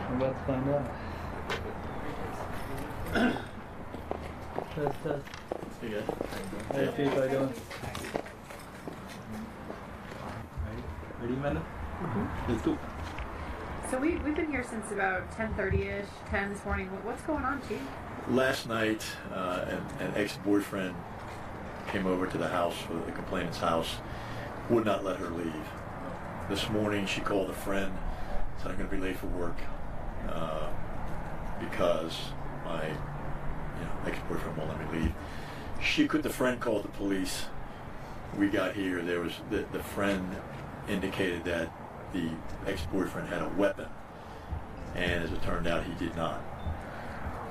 I'm about to find out. Test. You good? Hey, Chief, how you doing? Ready, Amanda? Let's go. So we've been here since about 10:30ish, 10 this morning. What's going on, Chief? Last night, an ex-boyfriend came over to the house, for the complainant's house, would not let her leave. This morning, she called a friend, said, I'm going to be late for work because my ex-boyfriend won't let me leave. The friend called the police. We got here. There was the friend indicated that the ex-boyfriend had a weapon, and as it turned out, he did not.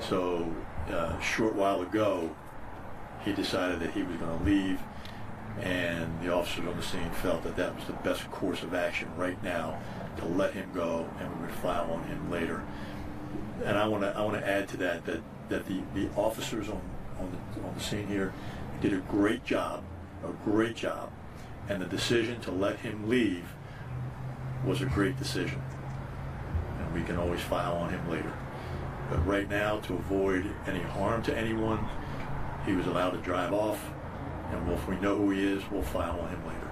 So a short while ago, he decided that he was going to leave, and the officers on the scene felt that that was the best course of action right now, to let him go, and we would file on him later. And I want to add to that the officers on the scene here did a great job, and the decision to let him leave was a great decision, and we can always file on him later. But right now, to avoid any harm to anyone, he was allowed to drive off, and if we know who he is, we'll file on him later.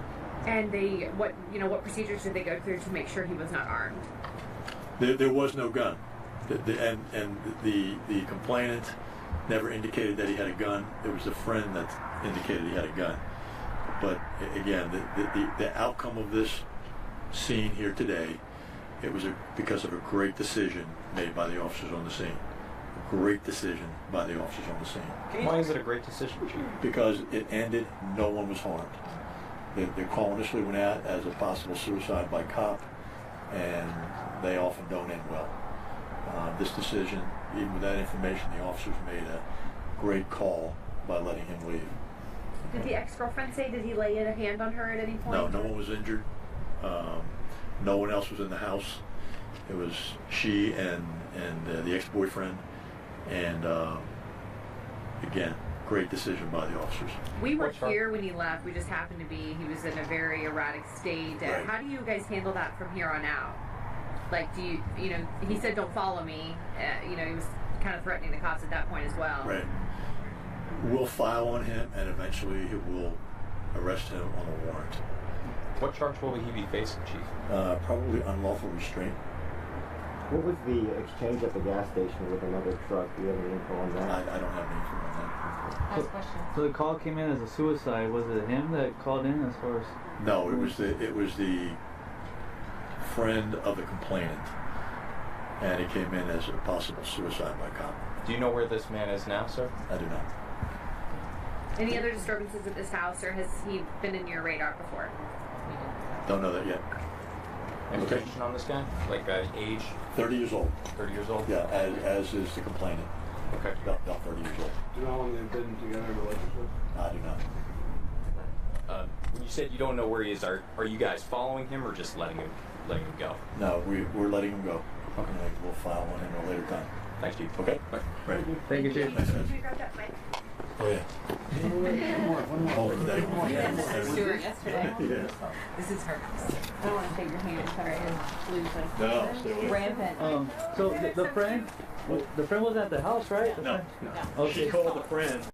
And what procedures did they go through to make sure he was not armed? There was no gun, and the complainant never indicated that he had a gun. It was a friend that indicated he had a gun. But again, the outcome of this scene here today, it was because of a great decision made by the officers on the scene. A great decision by the officers on the scene. Why is it a great decision, Chief? Because it ended, no one was harmed. The call initially went out as a possible suicide by cop, and they often don't end well. This decision, even with that information, the officers made a great call by letting him leave. Did the ex-girlfriend say, did he lay a hand on her at any point? No one was injured. No one else was in the house. It was she and the ex-boyfriend, and again, great decision by the officers. We were here when he left. We just happened to be. He was in a very erratic state. Right. How do you guys handle that from here on out? Like, do you he said, "Don't follow me." He was kind of threatening the cops at that point as well. Right. We'll file on him, and eventually we'll arrest him on a warrant. What charge will he be facing, Chief? Probably unlawful restraint. What was the exchange at the gas station with another truck? Do you have any info on that? I don't have any info on that. Last question. So the call came in as a suicide. Was it him that called in as far as? No, it was the friend of the complainant, and it came in as a possible suicide by cop. Do you know where this man is now, sir? I do not. Any other disturbances at this house, or has he been in your radar before? Don't know that yet. Information on this guy? Like age? 30 years old. 30 years old? Yeah, as is the complainant. Okay. About 30 years old. Do you know how long they've been together in a relationship? I do not. When you said you don't know where he is, are you guys following him or just letting him go? No, we're letting him go. Okay. And we'll file on him at a later time. Thanks, Chief. Okay? Bye. Right. Thank you, Chief. Thanks, Can guys. you grab that mic? Oh, yeah. Oh, today. Stuart yesterday. Yeah. This is her house. I don't want to take your hand. Sorry, it's losing. No, stay away. Rampant. So the friend was at the house, right? No. Okay. She called the friend.